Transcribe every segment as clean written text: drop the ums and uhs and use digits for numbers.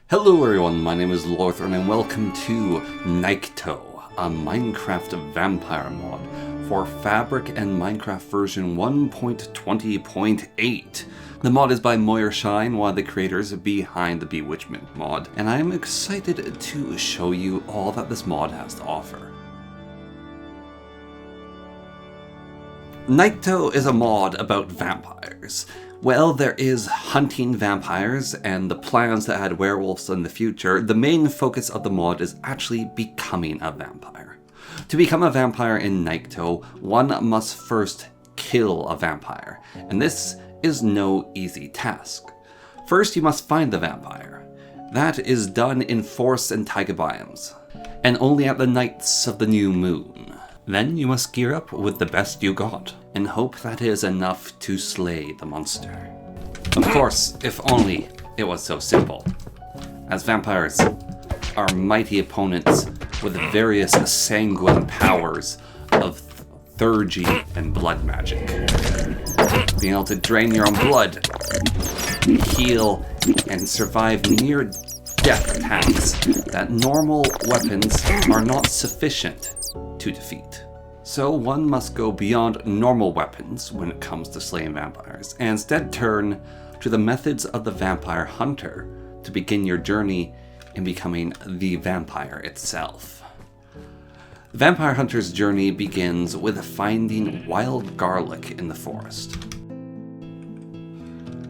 Hello everyone, my name is Lorthorn and welcome to Nycto, a Minecraft vampire mod for Fabric and Minecraft version 1.20.8. The mod is by Moirshine, one of the creators behind the Bewitchment mod, and I am excited to show you all that this mod has to offer. Nycto is a mod about vampires. Well, there is hunting vampires and the plans to add werewolves in the future. The main focus of the mod is actually becoming a vampire. To become a vampire in Nycto, one must first kill a vampire, and this is no easy task. First, you must find the vampire. That is done in forest and taiga biomes, and only at the nights of the new moon. Then you must gear up with the best you got, and hope that is enough to slay the monster. Of course, if only it was so simple, as vampires are mighty opponents with various sanguine powers of theurgy and blood magic. Being able to drain your own blood, heal, and survive near-death attacks that normal weapons are not sufficient to defeat. So one must go beyond normal weapons when it comes to slaying vampires, and instead turn to the methods of the vampire hunter to begin your journey in becoming the vampire itself. The vampire hunter's journey begins with finding wild garlic in the forest.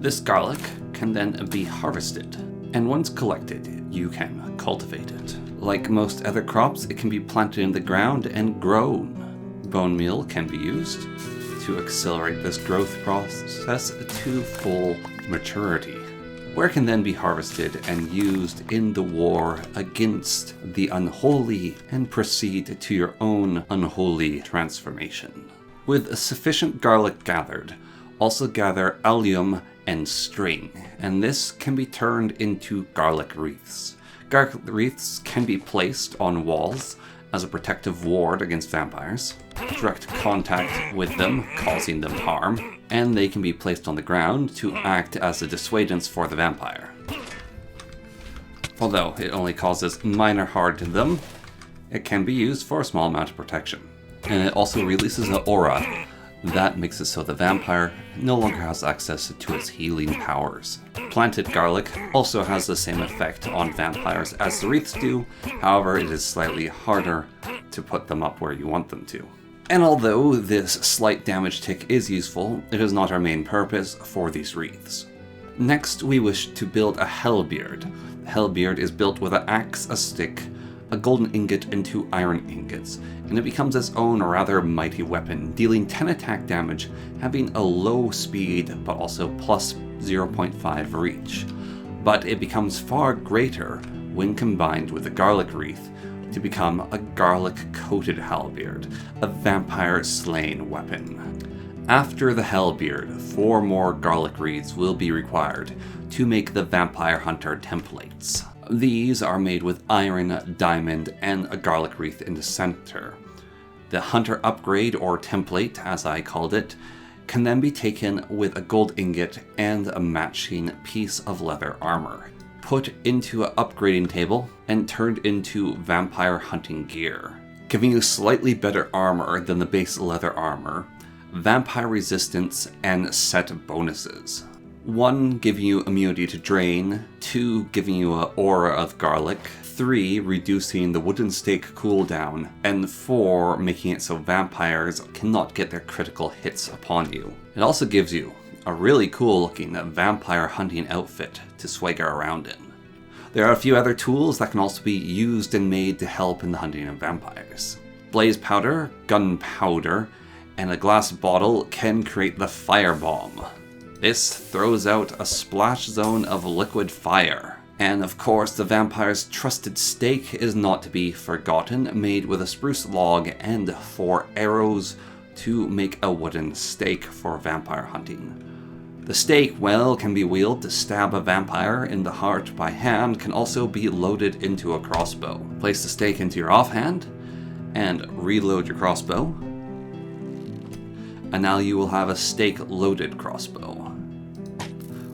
This garlic can then be harvested, and once collected, you can cultivate it. Like most other crops, it can be planted in the ground and grown. Bone meal can be used to accelerate this growth process to full maturity, where it can then be harvested and used in the war against the unholy and proceed to your own unholy transformation. With sufficient garlic gathered, also gather allium and string, and this can be turned into garlic wreaths. Garlic wreaths can be placed on walls as a protective ward against vampires, direct contact with them causing them harm, and they can be placed on the ground to act as a dissuadance for the vampire. Although it only causes minor harm to them, it can be used for a small amount of protection. And it also releases an aura that makes it so the vampire no longer has access to its healing powers. Planted garlic also has the same effect on vampires as the wreaths do, however it is slightly harder to put them up where you want them to. And although this slight damage tick is useful, it is not our main purpose for these wreaths. Next, we wish to build a hellbeard. The hellbeard is built with an axe, a stick, a golden ingot, and 2 iron ingots, and it becomes its own rather mighty weapon, dealing 10 attack damage, having a low speed but also plus 0.5 reach. But it becomes far greater when combined with the garlic wreath to become a garlic-coated halberd, a vampire-slaying weapon. After the hellbeard, 4 more garlic wreaths will be required to make the vampire hunter templates. These are made with iron, diamond, and a garlic wreath in the center. The hunter upgrade, or template as I called it, can then be taken with a gold ingot and a matching piece of leather armor, put into an upgrading table, and turned into vampire hunting gear, giving you slightly better armor than the base leather armor, vampire resistance, and set bonuses. 1 giving you immunity to drain, 2 giving you an aura of garlic, 3 reducing the wooden stake cooldown, and 4 making it so vampires cannot get their critical hits upon you. It also gives you a really cool looking vampire hunting outfit to swagger around in. There are a few other tools that can also be used and made to help in the hunting of vampires. Blaze powder, gunpowder, and a glass bottle can create the fire bomb. This throws out a splash zone of liquid fire. And of course, the vampire's trusted stake is not to be forgotten, made with a spruce log and 4 arrows to make a wooden stake for vampire hunting. The stake, well, can be wielded to stab a vampire in the heart by hand, can also be loaded into a crossbow. Place the stake into your offhand, and reload your crossbow. And now you will have a stake-loaded crossbow.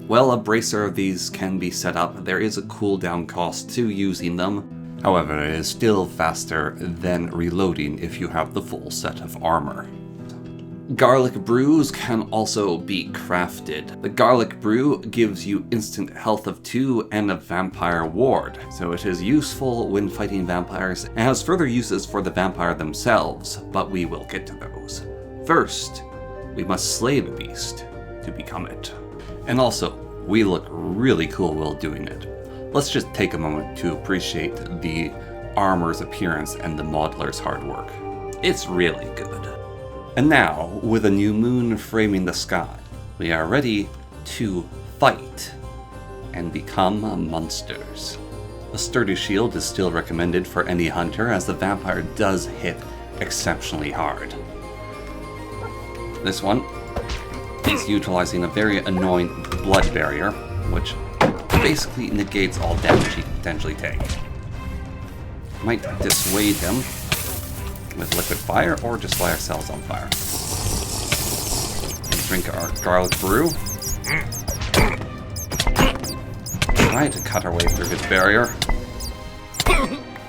While a bracer of these can be set up, there is a cooldown cost to using them. However, it is still faster than reloading if you have the full set of armor. Garlic brews can also be crafted. The garlic brew gives you instant health of 2 and a vampire ward, so it is useful when fighting vampires and has further uses for the vampire themselves, but we will get to those. First, we must slay the beast to become it. And also, we look really cool while doing it. Let's just take a moment to appreciate the armor's appearance and the modeler's hard work. It's really good. And now, with a new moon framing the sky, we are ready to fight and become monsters. A sturdy shield is still recommended for any hunter, as the vampire does hit exceptionally hard. This one is utilizing a very annoying blood barrier, which basically negates all damage he can potentially take. Might dissuade him with liquid fire, or just light ourselves on fire. And drink our garlic brew. Try to cut our way through his barrier.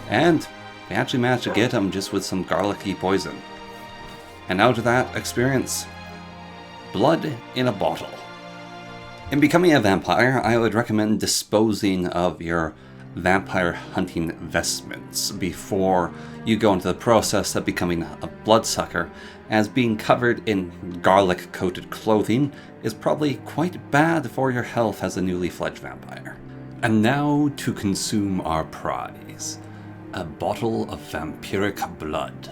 And we actually managed to get him just with some garlicky poison. And out of that experience, blood in a bottle. In becoming a vampire, I would recommend disposing of your vampire hunting vestments before you go into the process of becoming a bloodsucker, as being covered in garlic coated clothing is probably quite bad for your health as a newly fledged vampire. And now to consume our prize, a bottle of vampiric blood.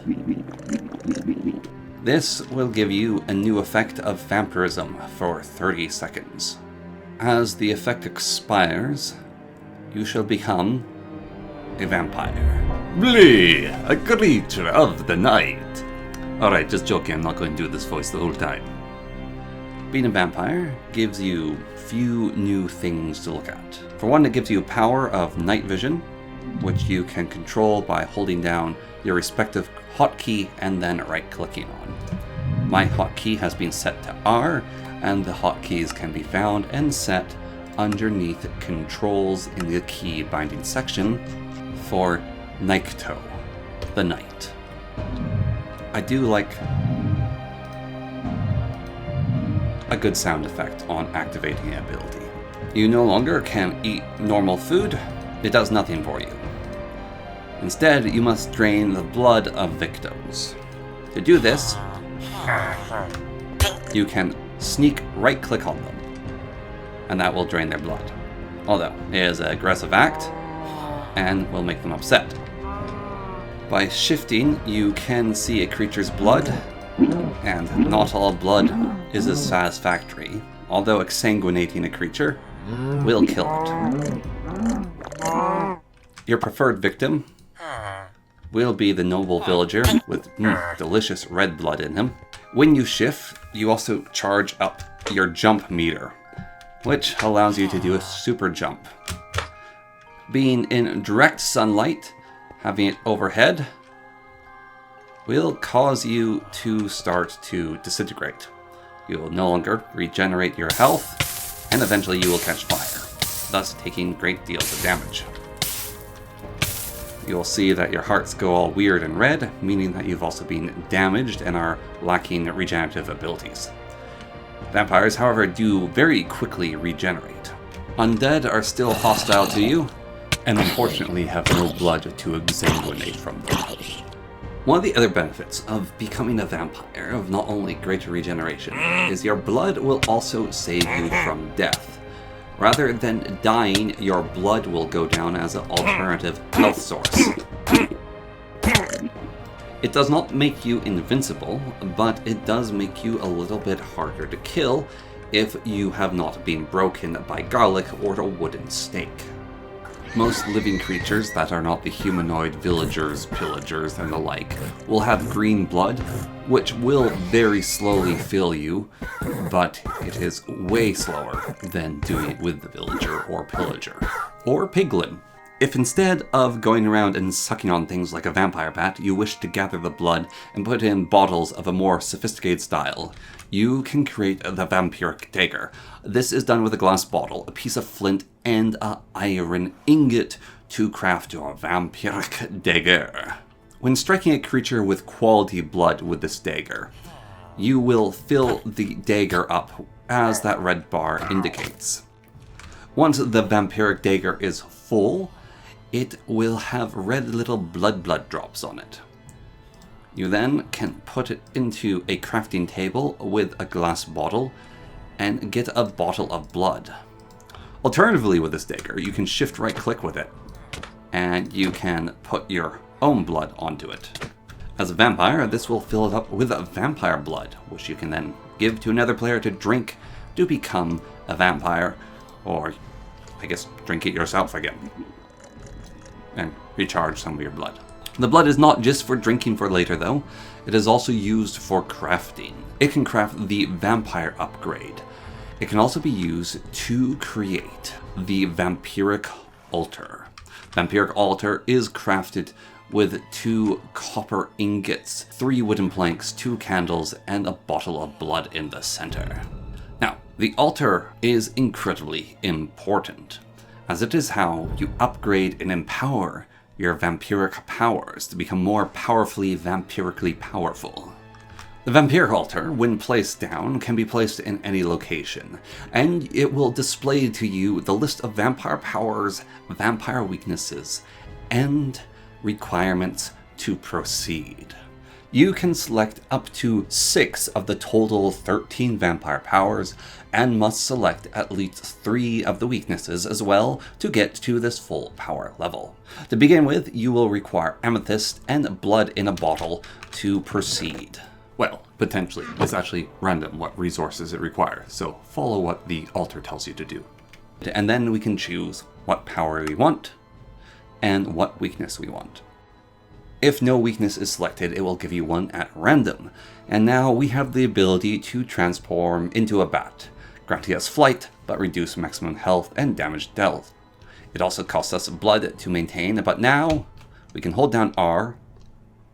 This will give you a new effect of vampirism for 30 seconds. As the effect expires, you shall become a vampire. Blee, a creature of the night. Alright, just joking, I'm not going to do this voice the whole time. Being a vampire gives you few new things to look at. For one, it gives you power of night vision, which you can control by holding down your respective hotkey and then right-clicking on. My hotkey has been set to R, and the hotkeys can be found and set underneath controls in the key binding section for Nycto, the night. I do like a good sound effect on activating the ability. You no longer can eat normal food, it does nothing for you. Instead, you must drain the blood of victims. To do this, you can sneak right-click on them, and that will drain their blood. Although, it is an aggressive act, and will make them upset. By shifting, you can see a creature's blood, and not all blood is as satisfactory, although exsanguinating a creature will kill it. Your preferred victim will be the noble villager with delicious red blood in him. When you shift, you also charge up your jump meter, which allows you to do a super jump. Being in direct sunlight, having it overhead, will cause you to start to disintegrate. You will no longer regenerate your health, and eventually you will catch fire, thus taking great deals of damage. You'll see that your hearts go all weird and red, meaning that you've also been damaged and are lacking regenerative abilities. Vampires, however, do very quickly regenerate. Undead are still hostile to you, and unfortunately have no blood to exsanguinate from them. One of the other benefits of becoming a vampire, of not only greater regeneration, is your blood will also save you from death. Rather than dying, your blood will go down as an alternative health source. It does not make you invincible, but it does make you a little bit harder to kill if you have not been broken by garlic or a wooden stake. Most living creatures that are not the humanoid villagers, pillagers, and the like will have green blood, which will very slowly fill you, but it is way slower than doing it with the villager or pillager. Or piglin. If instead of going around and sucking on things like a vampire bat, you wish to gather the blood and put in bottles of a more sophisticated style, you can create the Vampiric dagger. This is done with a glass bottle, a piece of flint, and an iron ingot to craft your Vampiric dagger. When striking a creature with quality blood with this dagger, you will fill the dagger up as that red bar indicates. Once the Vampiric dagger is full, it will have red little blood drops on it. You then can put it into a crafting table with a glass bottle and get a bottle of blood. Alternatively, with this dagger, you can shift right click with it and you can put your own blood onto it. As a vampire, this will fill it up with vampire blood, which you can then give to another player to drink to become a vampire, or I guess drink it yourself again and recharge some of your blood. The blood is not just for drinking for later though, it is also used for crafting. It can craft the vampire upgrade. It can also be used to create the Vampiric altar. Vampiric altar is crafted with 2 copper ingots, 3 wooden planks, 2 candles, and a bottle of blood in the center. Now, the altar is incredibly important, as it is how you upgrade and empower your vampiric powers to become more powerfully vampirically powerful. The Vampiric altar, when placed down, can be placed in any location, and it will display to you the list of vampire powers, vampire weaknesses, and requirements to proceed. You can select up to 6 of the total 13 vampire powers, and must select at least 3 of the weaknesses as well to get to this full power level. To begin with, you will require amethyst and blood in a bottle to proceed. Well, potentially. It's actually random what resources it requires, so follow what the altar tells you to do. And then we can choose what power we want and what weakness we want. If no weakness is selected, it will give you one at random. And now we have the ability to transform into a bat, granting us flight, but reduce maximum health and damage dealt. It also costs us blood to maintain, but now we can hold down R,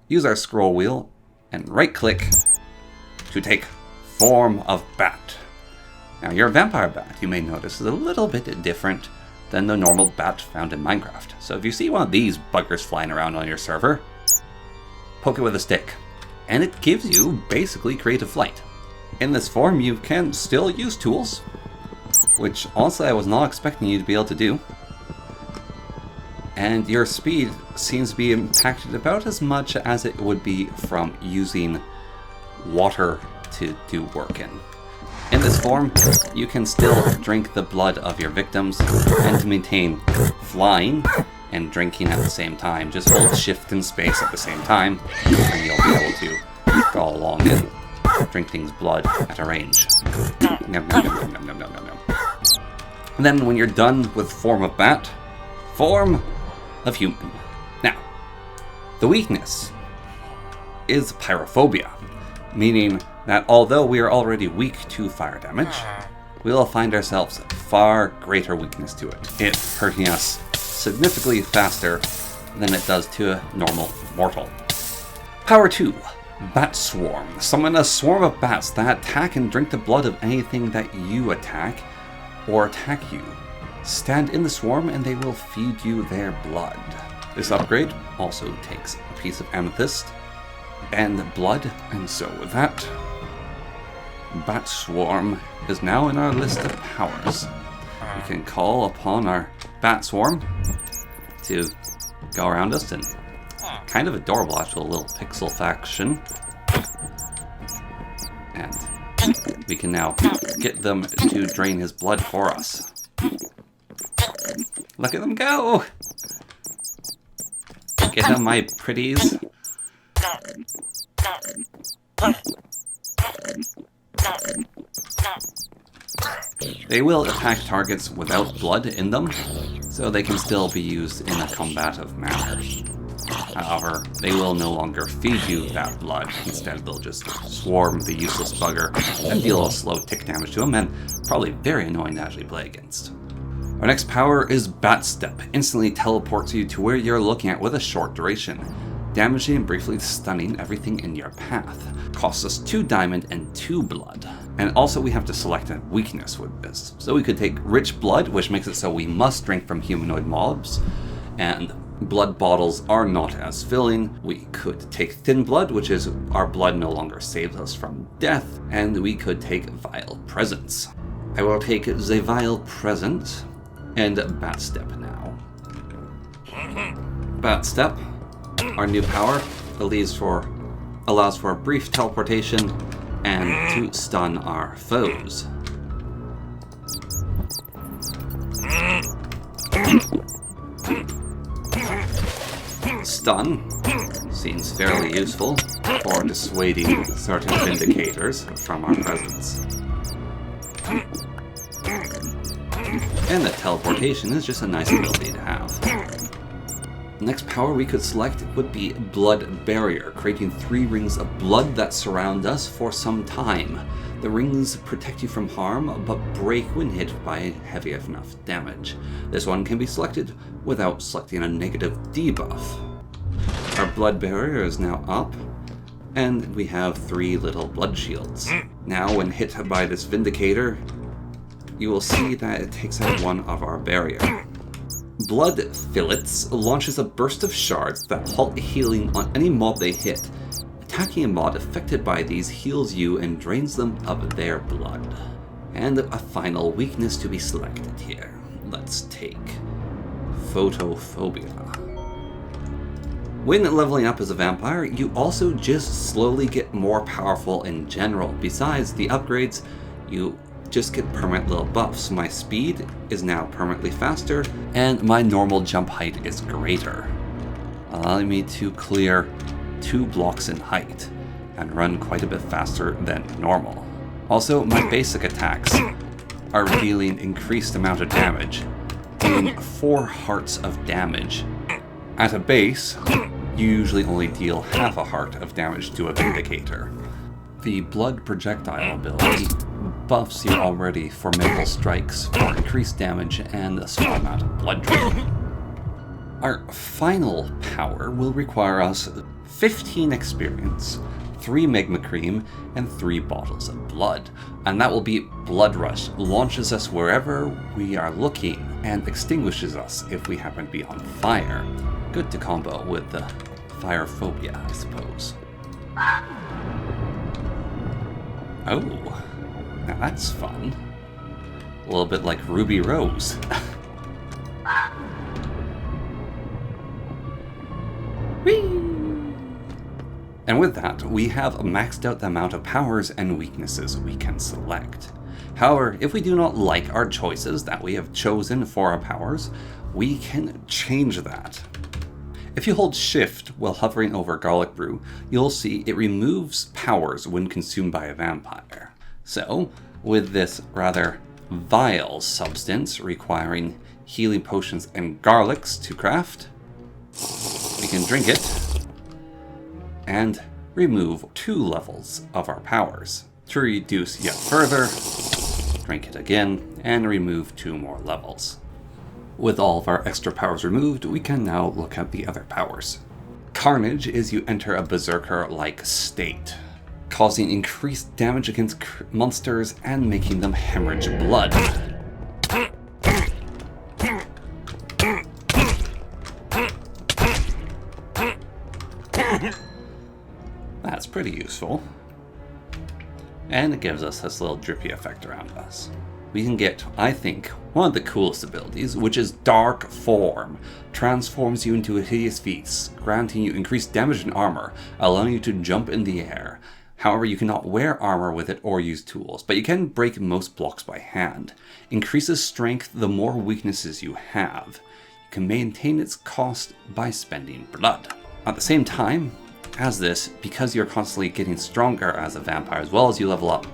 use our scroll wheel, and right click to take form of bat. Now your vampire bat, you may notice, is a little bit different than the normal bat found in Minecraft. So if you see one of these buggers flying around on your server, poke it with a stick, and it gives you basically creative flight. In this form, you can still use tools, which honestly I was not expecting you to be able to do. And your speed seems to be impacted about as much as it would be from using water to do work in. In this form, you can still drink the blood of your victims, and to maintain flying and drinking at the same time, just hold shift and space at the same time, and you'll be able to go along and drink things blood at a range. Nom, nom, nom, nom, nom, nom, nom, nom. And then when you're done with form of bat, form of human. Now, the weakness is pyrophobia, meaning that although we are already weak to fire damage, we will find ourselves far greater weakness to it. It hurting us significantly faster than it does to a normal mortal. Power 2, Bat Swarm. Summon a swarm of bats that attack and drink the blood of anything that you attack or attack you. Stand in the swarm and they will feed you their blood. This upgrade also takes a piece of amethyst and blood, and so with that, Bat Swarm is now in our list of powers. We can call upon our Bat Swarm to go around us, and kind of adorable actual little pixel faction. And we can now get them to drain his blood for us. Look at them go! Get them, my pretties. They will attack targets without blood in them, so they can still be used in a combative manner. However, they will no longer feed you that blood. Instead, they'll just swarm the useless bugger and deal a slow tick damage to him, and probably very annoying to actually play against. Our next power is Bat Step. Instantly teleports you to where you're looking at with a short duration, damaging and briefly stunning everything in your path. Costs us 2 diamond and 2 blood. And also we have to select a weakness with this. So we could take Rich Blood, which makes it so we must drink from humanoid mobs, and blood bottles are not as filling. We could take Thin Blood, which is our blood no longer saves us from death, and we could take Vile Presence. I will take the Vile Presence and Bat Step now. Bat Step, our new power, allows for a brief teleportation and to stun our foes. Stun seems fairly useful for dissuading certain Vindicators from our presence. And the teleportation is just a nice ability to have. Next power we could select would be Blood Barrier, creating 3 rings of blood that surround us for some time. The rings protect you from harm, but break when hit by heavy enough damage. This one can be selected without selecting a negative debuff. Our Blood Barrier is now up, and we have 3 little blood shields. Now when hit by this Vindicator, you will see that it takes out 1 of our barrier. Blood Fillets launches a burst of shards that halt healing on any mob they hit. Attacking a mob affected by these heals you and drains them of their blood. And a final weakness to be selected here. Let's take Photophobia. When leveling up as a vampire, you also just slowly get more powerful in general. Besides the upgrades, you just get permanent little buffs. My speed is now permanently faster, and my normal jump height is greater, allowing me to clear 2 blocks in height and run quite a bit faster than normal. Also, my basic attacks are dealing increased amount of damage, dealing 4 hearts of damage. At a base, you usually only deal half a heart of damage to a Vindicator. The Blood Projectile ability buffs you already formidable strikes for increased damage and a small amount of blood drain. Our final power will require us 15 experience, 3 Magma Cream, and 3 bottles of blood. And that will be Blood Rush, launches us wherever we are looking, and extinguishes us if we happen to be on fire. Good to combo with the fire phobia, I suppose. Oh, now that's fun. A little bit like Ruby Rose. Whee! And with that, we have maxed out the amount of powers and weaknesses we can select. However, if we do not like our choices that we have chosen for our powers, we can change that. If you hold Shift while hovering over Garlic Brew, you'll see it removes powers when consumed by a vampire. So, with this rather vile substance requiring healing potions and garlics to craft, we can drink it and remove 2 levels of our powers. To reduce yet further, drink it again and remove 2 more levels. With all of our extra powers removed, we can now look at the other powers. Carnage is you enter a berserker-like state, causing increased damage against monsters and making them hemorrhage blood. That's pretty useful. And it gives us this little drippy effect around us. We can get, I think, one of the coolest abilities, which is Dark Form. Transforms you into a hideous beast, granting you increased damage and armor, allowing you to jump in the air. However, you cannot wear armor with it or use tools, but you can break most blocks by hand. Increases strength the more weaknesses you have. You can maintain its cost by spending blood. At the same time as this, because you're constantly getting stronger as a vampire, as well as you level up,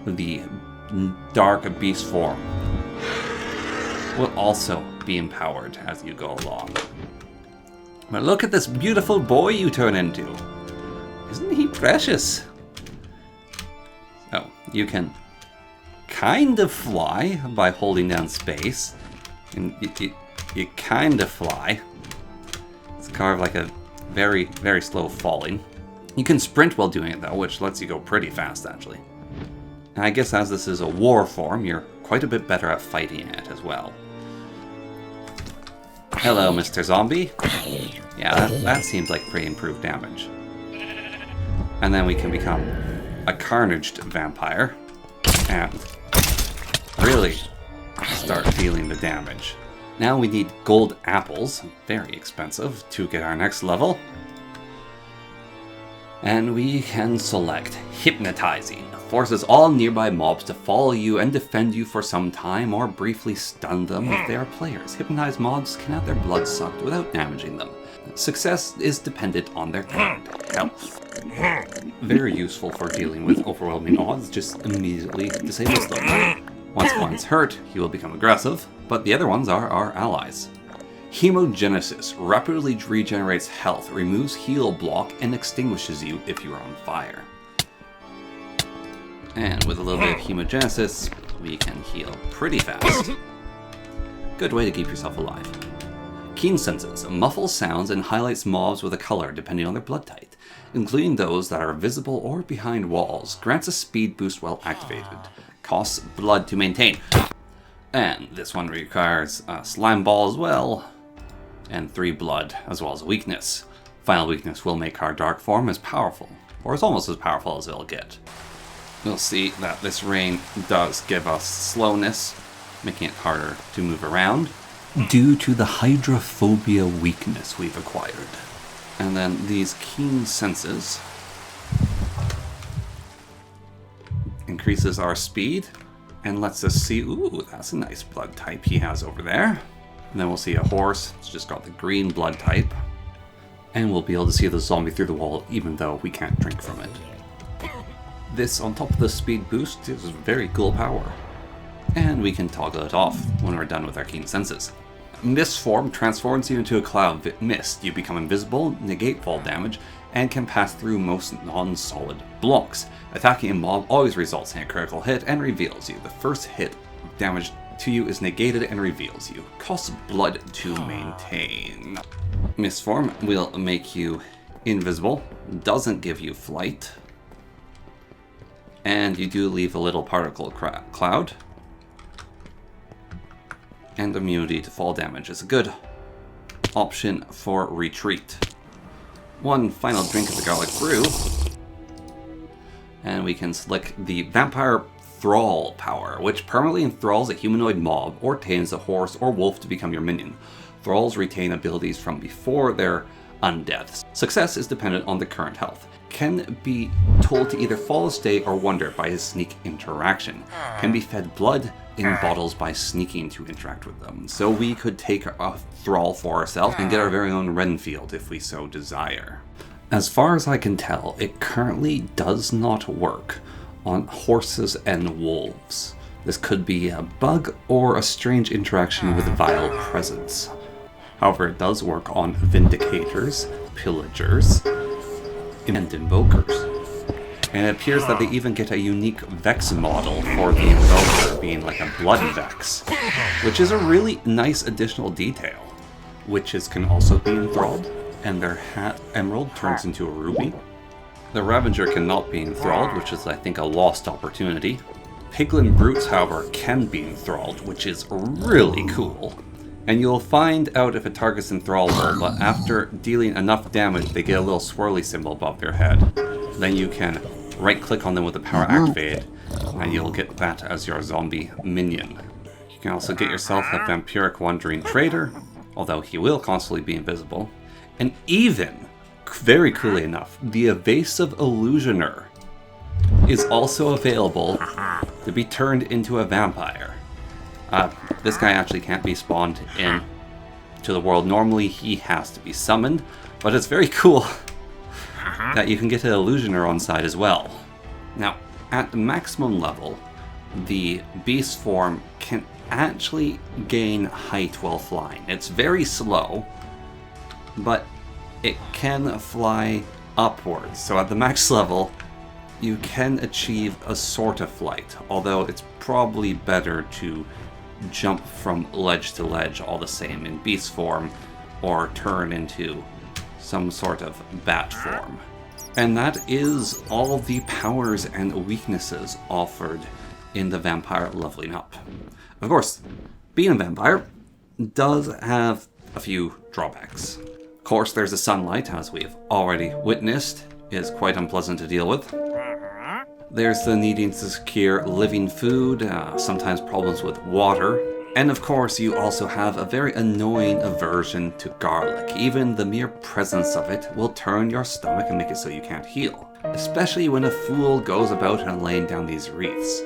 the Dark Beast form will also be empowered as you go along. But look at this beautiful boy you turn into. Isn't he precious? So, you can kind of fly by holding down space, And you kind of fly. It's kind of like a very, very slow falling. You can sprint while doing it though, which lets you go pretty fast actually. And I guess as this is a war form, you're quite a bit better at fighting it as well. Hello, Mr. Zombie. Yeah, that seems like pretty improved damage. And then we can become a carnaged vampire and really start dealing the damage. Now we need gold apples, very expensive, to get our next level. And we can select Hypnotizing. Forces all nearby mobs to follow you and defend you for some time, or briefly stun them if they are players. Hypnotized mobs can have their blood sucked without damaging them. Success is dependent on their current health. Very useful for dealing with overwhelming odds, just immediately disables them. Once one's hurt, he will become aggressive, but the other ones are our allies. Hemogenesis rapidly regenerates health, removes heal block, and extinguishes you if you are on fire. And with a little bit of hemogenesis, we can heal pretty fast. Good way to keep yourself alive. Keen Senses muffles sounds and highlights mobs with a color depending on their blood type, including those that are visible or behind walls. Grants a speed boost while activated. Costs blood to maintain. And this one requires a slime ball as well, and 3 blood, as well as a weakness. Final weakness will make our dark form as powerful, or as almost as powerful as it'll get. We'll see that this rain does give us slowness, making it harder to move around, due to the hydrophobia weakness we've acquired. And then these Keen Senses increases our speed and lets us see, ooh, that's a nice blood type he has over there. And then we'll see a horse, it's just got the green blood type. And we'll be able to see the zombie through the wall even though we can't drink from it. This on top of the speed boost is very cool power. And we can toggle it off when we're done with our Keen Senses. Mist form transforms you into a cloud of mist. You become invisible, negate fall damage, and can pass through most non-solid blocks. Attacking a mob always results in a critical hit and reveals you. The first hit damage to you is negated and reveals you. Costs blood to maintain. Mist form will make you invisible, doesn't give you flight, and you do leave a little particle cloud. And immunity to fall damage is a good option for retreat. One final drink of the garlic brew, and we can select the Vampire Thrall power, which permanently enthralls a humanoid mob or tames a horse or wolf to become your minion. Thralls retain abilities from before their undeath. Success is dependent on the current health. Can be told to either fall asleep or wander by his sneak interaction. Can be fed blood in bottles by sneaking to interact with them. So we could take a thrall for ourselves and get our very own Renfield if we so desire. As far as I can tell, it currently does not work on horses and wolves. This could be a bug or a strange interaction with vile presence. However, it does work on Vindicators, Pillagers, and Invokers. And it appears that they even get a unique Vex model for the Invoker, being like a Blood Vex, which is a really nice additional detail. Witches can also be enthralled, and their hat emerald turns into a ruby. The Ravager cannot be enthralled, which is I think a lost opportunity. Piglin Brutes, however, can be enthralled, which is really cool. And you'll find out if a target's enthrallable, but after dealing enough damage, they get a little swirly symbol above their head. Then you can right-click on them with the power activated, and you'll get that as your zombie minion. You can also get yourself a Vampiric Wandering Trader, although he will constantly be invisible. And even, very coolly enough, the Evasive Illusioner is also available to be turned into a vampire. This guy actually can't be spawned in to the world. Normally he has to be summoned, but it's very cool that you can get an Illusioner on side as well. Now, at the maximum level, the beast form can actually gain height while flying. It's very slow, but it can fly upwards. So at the max level, you can achieve a sort of flight, although it's probably better to jump from ledge to ledge all the same in beast form, or turn into some sort of bat form. And that is all the powers and weaknesses offered in the vampire leveling up. Of course, being a vampire does have a few drawbacks. Of course, there's the sunlight, as we've already witnessed, is quite unpleasant to deal with. There's the needing to secure living food, sometimes problems with water, and of course you also have a very annoying aversion to garlic. Even the mere presence of it will turn your stomach and make it so you can't heal. Especially when a fool goes about and laying down these wreaths.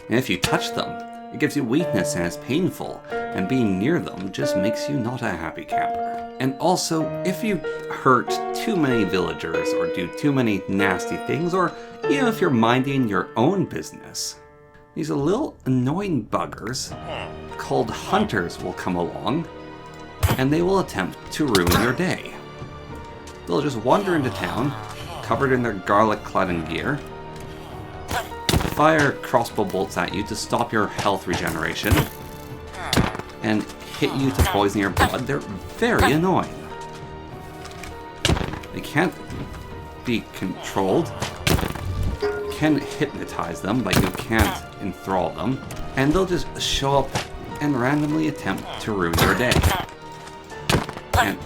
And if you touch them, it gives you weakness and it's painful, and being near them just makes you not a happy camper. And also, if you hurt too many villagers or do too many nasty things, or even if you're minding your own business, these little annoying buggers called hunters will come along, and they will attempt to ruin your day. They'll just wander into town, covered in their garlic-cladding gear, fire crossbow bolts at you to stop your health regeneration, and hit you to poison your blood. They're very annoying. They can't be controlled. You can hypnotize them, but you can't enthrall them. And they'll just show up and randomly attempt to ruin your day. And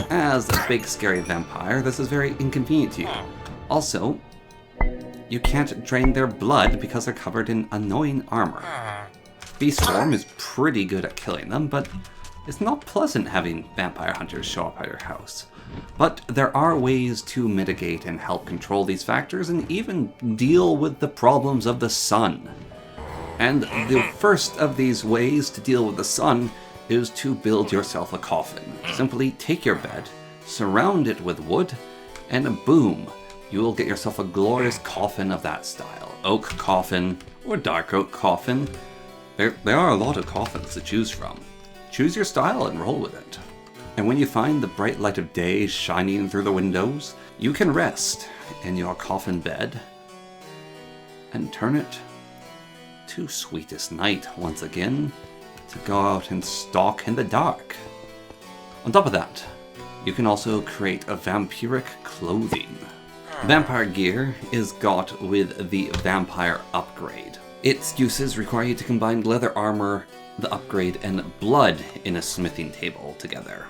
as a big scary vampire, this is very inconvenient to you. Also, you can't drain their blood because they're covered in annoying armor. Beast form is pretty good at killing them, but it's not pleasant having vampire hunters show up at your house. But there are ways to mitigate and help control these factors and even deal with the problems of the sun. And the first of these ways to deal with the sun is to build yourself a coffin. Simply take your bed, surround it with wood, and boom, you will get yourself a glorious coffin of that style. Oak coffin or dark oak coffin. There are a lot of coffins to choose from. Choose your style and roll with it. And when you find the bright light of day shining through the windows, you can rest in your coffin bed and turn it to sweetest night once again to go out and stalk in the dark. On top of that, you can also create a vampiric clothing. Vampire gear is got with the vampire upgrade. Its uses require you to combine leather armor, the upgrade, and blood in a smithing table together.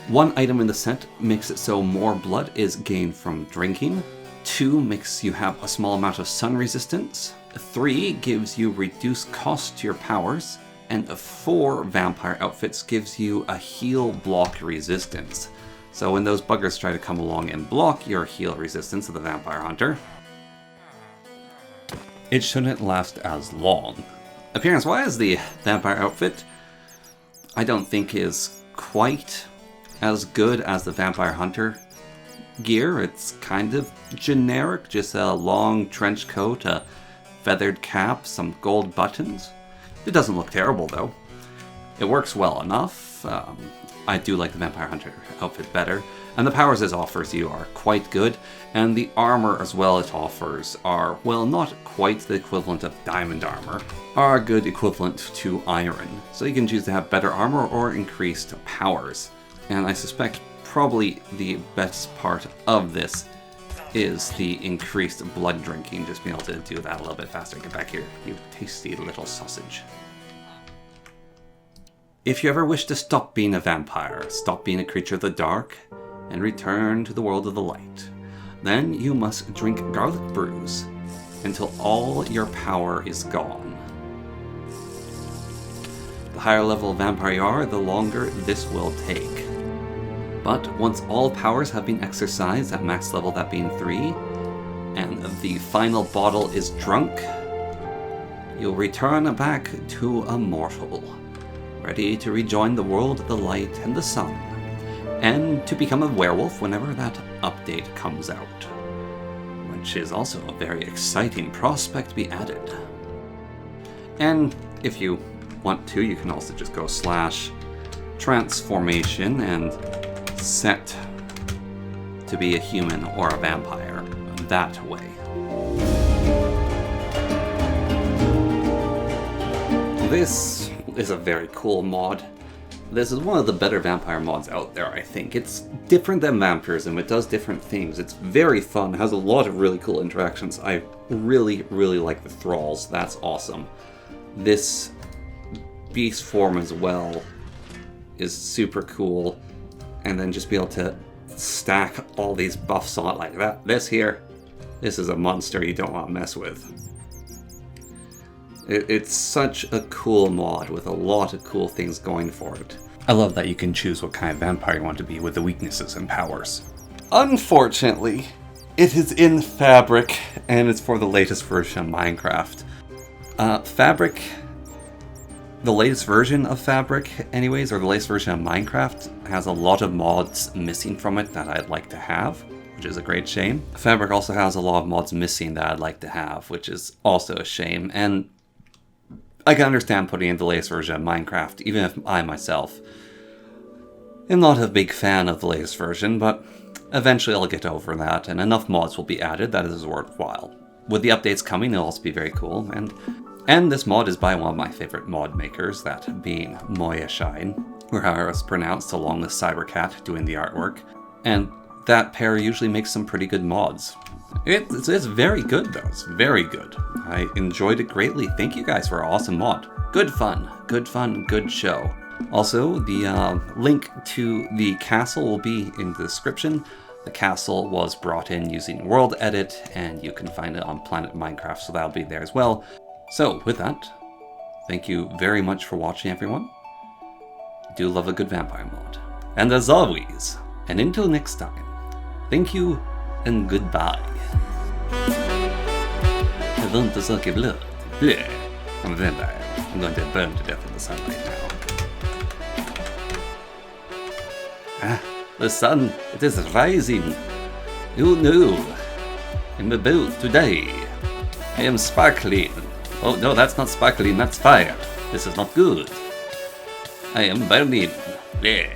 One item in the set makes it so more blood is gained from drinking. 2 makes you have a small amount of sun resistance. 3 gives you reduced cost to your powers. And 4 vampire outfits gives you a heal block resistance. So when those buggers try to come along and block your heal resistance of the vampire hunter, it shouldn't last as long. Appearance-wise, the vampire outfit I don't think is quite as good as the vampire hunter gear. It's kind of generic, just a long trench coat, a feathered cap, some gold buttons. It doesn't look terrible though. It works well enough. I do like the vampire hunter outfit better, and the powers it offers you are quite good, and the armor as well it offers are, well, not quite the equivalent of diamond armor, are a good equivalent to iron. So you can choose to have better armor or increased powers. And I suspect probably the best part of this is the increased blood drinking, just being able to do that a little bit faster. Get back here, you tasty little sausage. If you ever wish to stop being a vampire, stop being a creature of the dark, and return to the world of the light, then you must drink garlic brews until all your power is gone. The higher level vampire you are, the longer this will take. But once all powers have been exercised at max level, that being 3, and the final bottle is drunk, you'll return back to a mortal, ready to rejoin the world of the light and the sun, and to become a werewolf whenever that update comes out, which is also a very exciting prospect to be added. And if you want to, you can also just go /transformation and set to be a human or a vampire that way. This is a very cool mod. This is one of the better vampire mods out there, I think. It's different than vampirism, it does different things. It's very fun, has a lot of really cool interactions. I really, really like the thralls, that's awesome. This beast form as well is super cool. And then just be able to stack all these buffs on it like that. This is a monster you don't want to mess with. It's such a cool mod with a lot of cool things going for it. I love that you can choose what kind of vampire you want to be with the weaknesses and powers. Unfortunately, it is in Fabric, and it's for the latest version of Minecraft. Fabric, the latest version of Fabric anyways, or the latest version of Minecraft, has a lot of mods missing from it that I'd like to have, which is a great shame. Fabric also has a lot of mods missing that I'd like to have, which is also a shame, and I can understand putting in the latest version of Minecraft, even if I myself am not a big fan of the latest version, but eventually I'll get over that, and enough mods will be added that it is worthwhile. With the updates coming, it'll also be very cool, and this mod is by one of my favorite mod makers, that being Moya Shine, or however it's pronounced, along with Cybercat doing the artwork, and that pair usually makes some pretty good mods. It's very good though, it's very good. I enjoyed it greatly. Thank you guys for an awesome mod. Good fun, good show. Also, the link to the castle will be in the description. The castle was brought in using World Edit, and you can find it on Planet Minecraft, so that'll be there as well. So, with that, thank you very much for watching, everyone. I do love a good vampire mod. And as always, and until next time, thank you and goodbye. I want to suck your blood. Bleh. I'm a vampire. I'm going to burn to death in the sunlight now. Ah, the sun, it is rising. Who knew? I'm about to die. I am sparkling. Oh no, that's not sparkling, that's fire. This is not good. I am burning. Bleh.